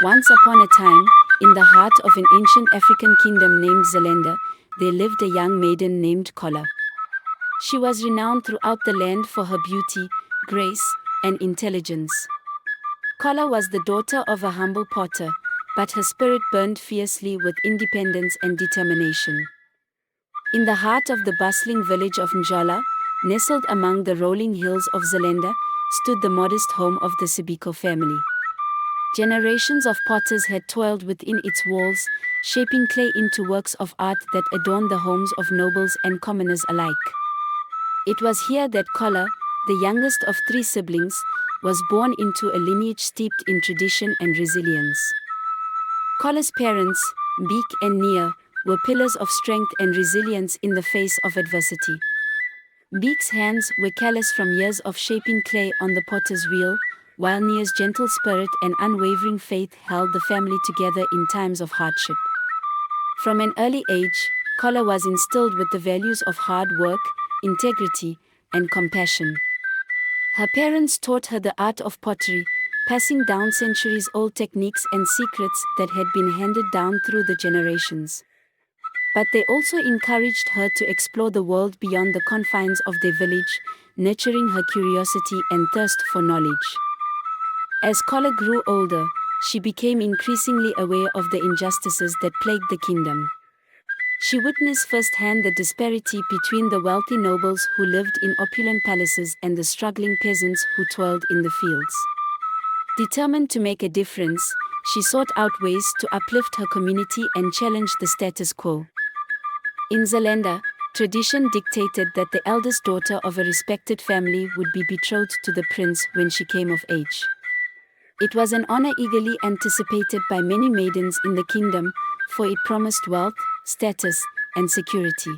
Once upon a time, in the heart of an ancient African kingdom named Zelanda, there lived a young maiden named Kola. She was renowned throughout the land for her beauty, grace, and intelligence. Kola was the daughter of a humble potter, but her spirit burned fiercely with independence and determination. In the heart of the bustling village of Njala, nestled among the rolling hills of Zelanda, stood the modest home of the Sibiko family. Generations of potters had toiled within its walls, shaping clay into works of art that adorned the homes of nobles and commoners alike. It was here that Kola, the youngest of 3 siblings, was born into a lineage steeped in tradition and resilience. Kola's parents, Beek and Nia, were pillars of strength and resilience in the face of adversity. Beek's hands were callous from years of shaping clay on the potter's wheel, while Nia's gentle spirit and unwavering faith held the family together in times of hardship. From an early age, Kola was instilled with the values of hard work, integrity, and compassion. Her parents taught her the art of pottery, passing down centuries-old techniques and secrets that had been handed down through the generations. But they also encouraged her to explore the world beyond the confines of their village, nurturing her curiosity and thirst for knowledge. As Kola grew older, she became increasingly aware of the injustices that plagued the kingdom. She witnessed firsthand the disparity between the wealthy nobles who lived in opulent palaces and the struggling peasants who toiled in the fields. Determined to make a difference, she sought out ways to uplift her community and challenge the status quo. In Zelanda, tradition dictated that the eldest daughter of a respected family would be betrothed to the prince when she came of age. It was an honor eagerly anticipated by many maidens in the kingdom, for it promised wealth, status, and security.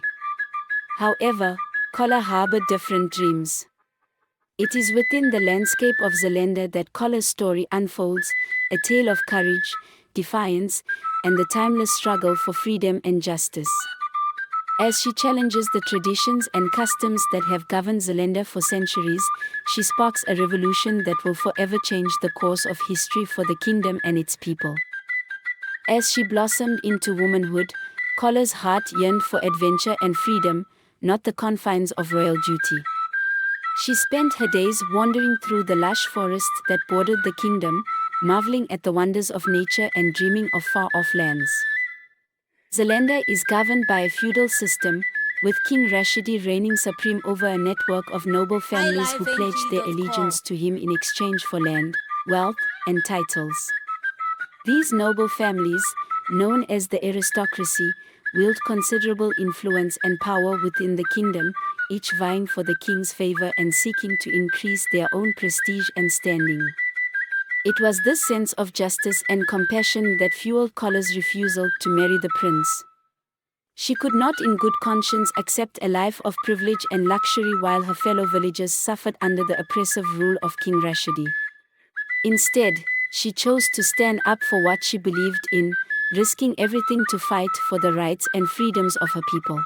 However, Kola harbored different dreams. It is within the landscape of Zelanda that Kola's story unfolds, a tale of courage, defiance, and the timeless struggle for freedom and justice. As she challenges the traditions and customs that have governed Zelanda for centuries, she sparks a revolution that will forever change the course of history for the kingdom and its people. As she blossomed into womanhood, Kola's heart yearned for adventure and freedom, not the confines of royal duty. She spent her days wandering through the lush forests that bordered the kingdom, marveling at the wonders of nature and dreaming of far-off lands. Zelanda is governed by a feudal system, with King Rashidi reigning supreme over a network of noble families who pledged their allegiance to him in exchange for land, wealth, and titles. These noble families, known as the aristocracy, wield considerable influence and power within the kingdom, each vying for the king's favor and seeking to increase their own prestige and standing. It was this sense of justice and compassion that fueled Kola's refusal to marry the prince. She could not in good conscience accept a life of privilege and luxury while her fellow villagers suffered under the oppressive rule of King Rashidi. Instead, she chose to stand up for what she believed in, risking everything to fight for the rights and freedoms of her people.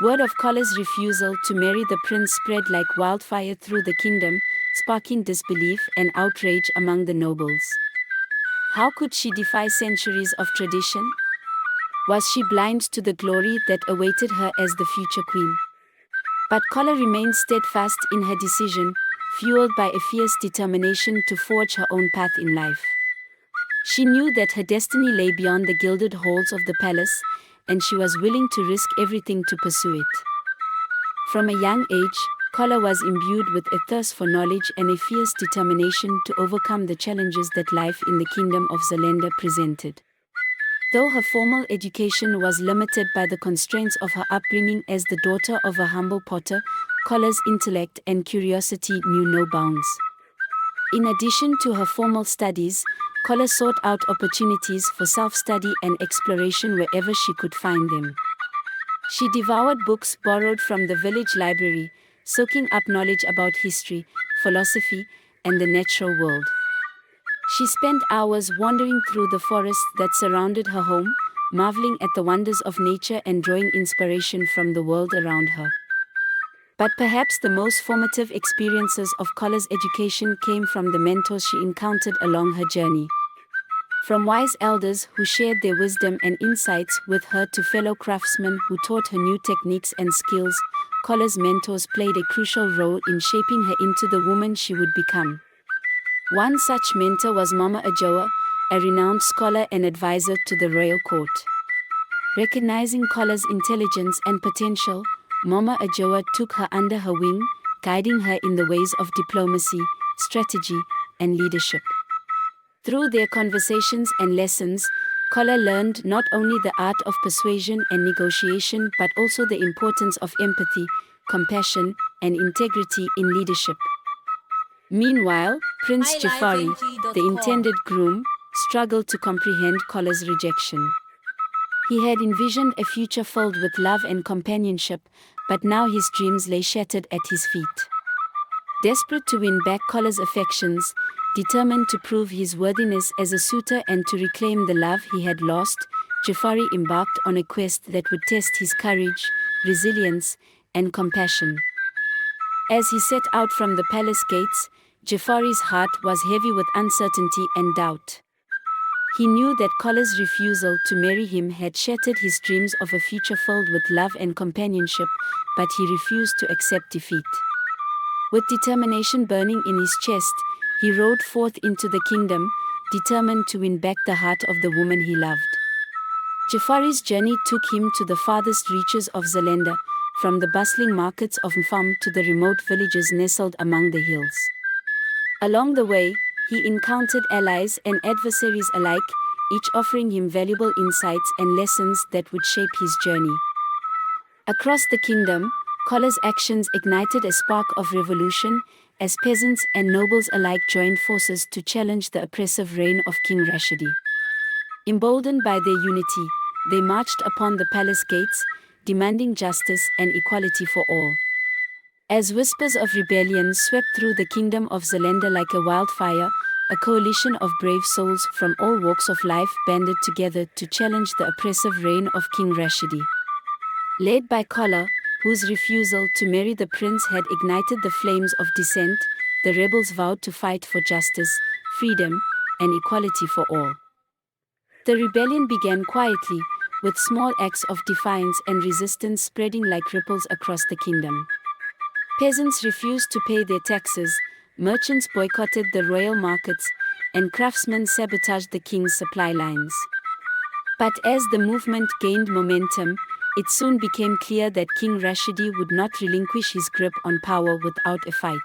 Word of Kola's refusal to marry the prince spread like wildfire through the kingdom, sparking disbelief and outrage among the nobles. How could she defy centuries of tradition? Was she blind to the glory that awaited her as the future queen? But Kola remained steadfast in her decision, fueled by a fierce determination to forge her own path in life. She knew that her destiny lay beyond the gilded halls of the palace, and she was willing to risk everything to pursue it. From a young age, Kola was imbued with a thirst for knowledge and a fierce determination to overcome the challenges that life in the kingdom of Zelanda presented. Though her formal education was limited by the constraints of her upbringing as the daughter of a humble potter, Kola's intellect and curiosity knew no bounds. In addition to her formal studies, Kola sought out opportunities for self-study and exploration wherever she could find them. She devoured books borrowed from the village library, soaking up knowledge about history, philosophy, and the natural world. She spent hours wandering through the forests that surrounded her home, marveling at the wonders of nature and drawing inspiration from the world around her. But perhaps the most formative experiences of Kola's education came from the mentors she encountered along her journey. From wise elders who shared their wisdom and insights with her to fellow craftsmen who taught her new techniques and skills, Kola's mentors played a crucial role in shaping her into the woman she would become. One such mentor was Mama Ajoa, a renowned scholar and advisor to the royal court. Recognizing Kola's intelligence and potential, Mama Ajoa took her under her wing, guiding her in the ways of diplomacy, strategy, and leadership. Through their conversations and lessons, Kola learned not only the art of persuasion and negotiation but also the importance of empathy, compassion, and integrity in leadership. Meanwhile, Prince Jafari, the intended groom, struggled to comprehend Kola's rejection. He had envisioned a future filled with love and companionship, but now his dreams lay shattered at his feet. Desperate to win back Kola's affections, determined to prove his worthiness as a suitor and to reclaim the love he had lost, Jafari embarked on a quest that would test his courage, resilience, and compassion. As he set out from the palace gates, Jafari's heart was heavy with uncertainty and doubt. He knew that Kola's refusal to marry him had shattered his dreams of a future filled with love and companionship, but he refused to accept defeat. With determination burning in his chest, he rode forth into the kingdom, determined to win back the heart of the woman he loved. Jafari's journey took him to the farthest reaches of Zalenda, from the bustling markets of Mfam to the remote villages nestled among the hills. Along the way, he encountered allies and adversaries alike, each offering him valuable insights and lessons that would shape his journey. Across the kingdom, Kola's actions ignited a spark of revolution, as peasants and nobles alike joined forces to challenge the oppressive reign of King Rashidi. Emboldened by their unity, they marched upon the palace gates, demanding justice and equality for all. As whispers of rebellion swept through the kingdom of Zalenda like a wildfire, a coalition of brave souls from all walks of life banded together to challenge the oppressive reign of King Rashidi. Led by Kola, whose refusal to marry the prince had ignited the flames of dissent, the rebels vowed to fight for justice, freedom, and equality for all. The rebellion began quietly, with small acts of defiance and resistance spreading like ripples across the kingdom. Peasants refused to pay their taxes, merchants boycotted the royal markets, and craftsmen sabotaged the king's supply lines. But as the movement gained momentum, it soon became clear that King Rashidi would not relinquish his grip on power without a fight.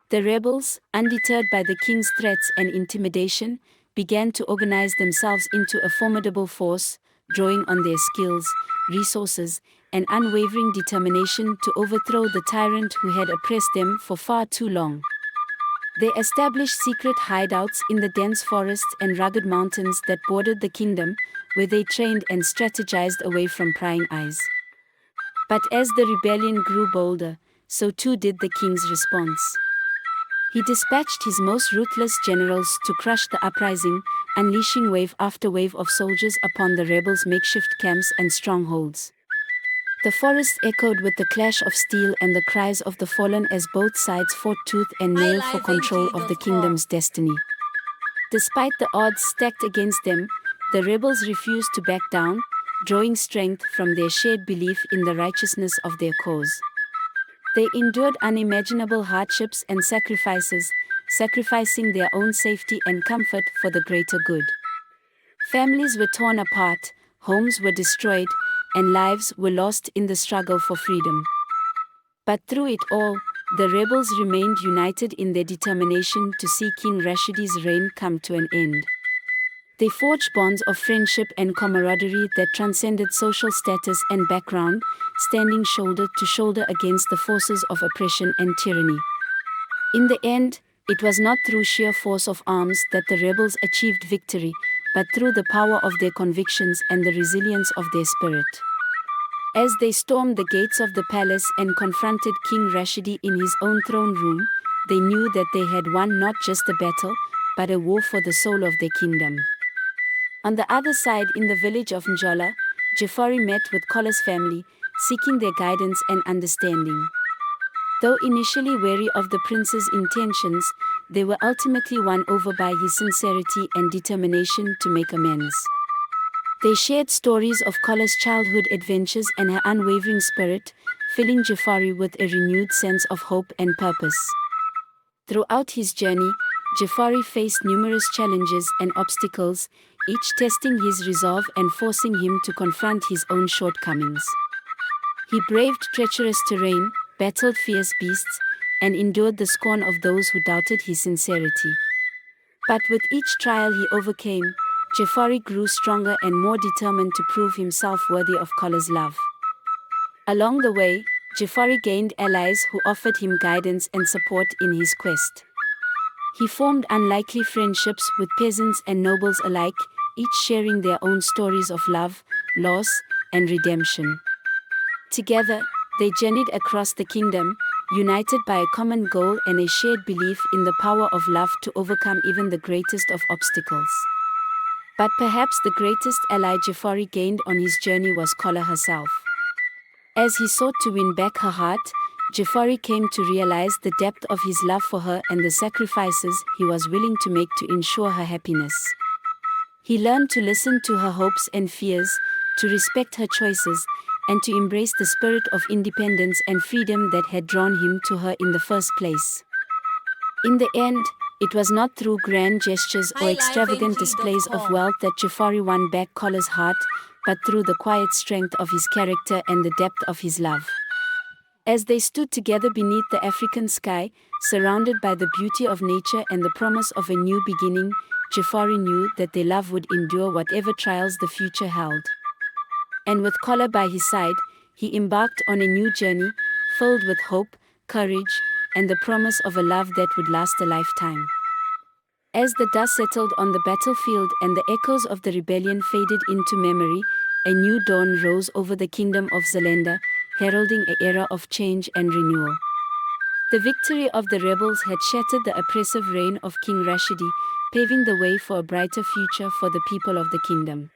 The rebels, undeterred by the king's threats and intimidation, began to organize themselves into a formidable force, drawing on their skills, resources, and unwavering determination to overthrow the tyrant who had oppressed them for far too long. They established secret hideouts in the dense forests and rugged mountains that bordered the kingdom, where they trained and strategized away from prying eyes. But as the rebellion grew bolder, so too did the king's response. He dispatched his most ruthless generals to crush the uprising, unleashing wave after wave of soldiers upon the rebels' makeshift camps and strongholds. The forest echoed with the clash of steel and the cries of the fallen as both sides fought tooth and nail for control of the kingdom's destiny. Despite the odds stacked against them, the rebels refused to back down, drawing strength from their shared belief in the righteousness of their cause. They endured unimaginable hardships and sacrifices, sacrificing their own safety and comfort for the greater good. Families were torn apart, homes were destroyed, and lives were lost in the struggle for freedom. But through it all, the rebels remained united in their determination to see King Rashidi's reign come to an end. They forged bonds of friendship and camaraderie that transcended social status and background, standing shoulder to shoulder against the forces of oppression and tyranny. In the end, it was not through sheer force of arms that the rebels achieved victory, but through the power of their convictions and the resilience of their spirit. As they stormed the gates of the palace and confronted King Rashidi in his own throne room, they knew that they had won not just a battle, but a war for the soul of their kingdom. On the other side, in the village of Njola, Jafari met with Kola's family, seeking their guidance and understanding. Though initially wary of the prince's intentions, they were ultimately won over by his sincerity and determination to make amends. They shared stories of Kola's childhood adventures and her unwavering spirit, filling Jafari with a renewed sense of hope and purpose. Throughout his journey, Jafari faced numerous challenges and obstacles, each testing his resolve and forcing him to confront his own shortcomings. He braved treacherous terrain, battled fierce beasts, and endured the scorn of those who doubted his sincerity. But with each trial he overcame, Jafari grew stronger and more determined to prove himself worthy of Kola's love. Along the way, Jafari gained allies who offered him guidance and support in his quest. He formed unlikely friendships with peasants and nobles alike, each sharing their own stories of love, loss, and redemption. Together, they journeyed across the kingdom, united by a common goal and a shared belief in the power of love to overcome even the greatest of obstacles. But perhaps the greatest ally Jafari gained on his journey was Kola herself. As he sought to win back her heart, Jafari came to realize the depth of his love for her and the sacrifices he was willing to make to ensure her happiness. He learned to listen to her hopes and fears, to respect her choices, and to embrace the spirit of independence and freedom that had drawn him to her in the first place. In the end, it was not through grand gestures or extravagant displays of wealth that Jafari won back Kola's heart, but through the quiet strength of his character and the depth of his love. As they stood together beneath the African sky, surrounded by the beauty of nature and the promise of a new beginning, Jafari knew that their love would endure whatever trials the future held. And with Kola by his side, he embarked on a new journey, filled with hope, courage, and the promise of a love that would last a lifetime. As the dust settled on the battlefield and the echoes of the rebellion faded into memory, a new dawn rose over the kingdom of Zelanda, heralding an era of change and renewal. The victory of the rebels had shattered the oppressive reign of King Rashidi, paving the way for a brighter future for the people of the kingdom.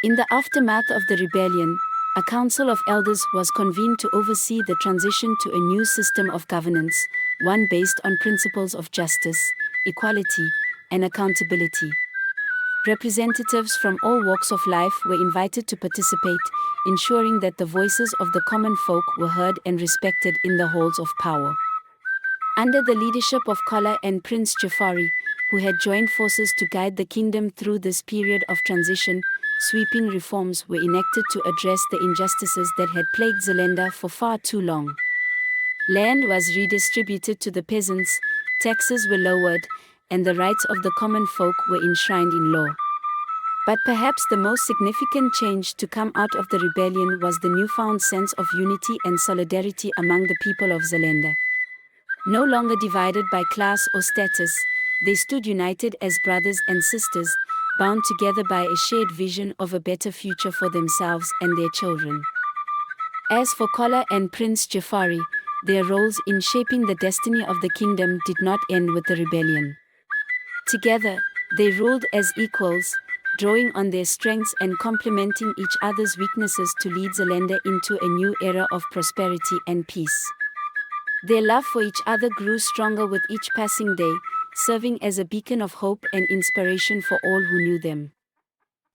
In the aftermath of the rebellion, a council of elders was convened to oversee the transition to a new system of governance, one based on principles of justice, equality, and accountability. Representatives from all walks of life were invited to participate, ensuring that the voices of the common folk were heard and respected in the halls of power. Under the leadership of Kola and Prince Jafari, who had joined forces to guide the kingdom through this period of transition, sweeping reforms were enacted to address the injustices that had plagued Zelanda for far too long. Land was redistributed to the peasants, taxes were lowered, and the rights of the common folk were enshrined in law. But perhaps the most significant change to come out of the rebellion was the newfound sense of unity and solidarity among the people of Zelanda. No longer divided by class or status, they stood united as brothers and sisters, bound together by a shared vision of a better future for themselves and their children. As for Kola and Prince Jafari, their roles in shaping the destiny of the kingdom did not end with the rebellion. Together, they ruled as equals, drawing on their strengths and complementing each other's weaknesses to lead Zelanda into a new era of prosperity and peace. Their love for each other grew stronger with each passing day, serving as a beacon of hope and inspiration for all who knew them.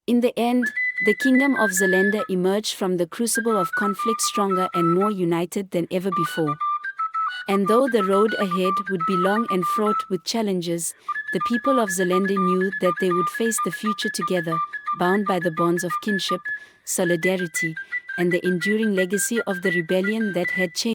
In the end, the kingdom of Zelanda emerged from the crucible of conflict stronger and more united than ever before. And though the road ahead would be long and fraught with challenges, the people of Zelanda knew that they would face the future together, bound by the bonds of kinship, solidarity, and the enduring legacy of the rebellion that had changed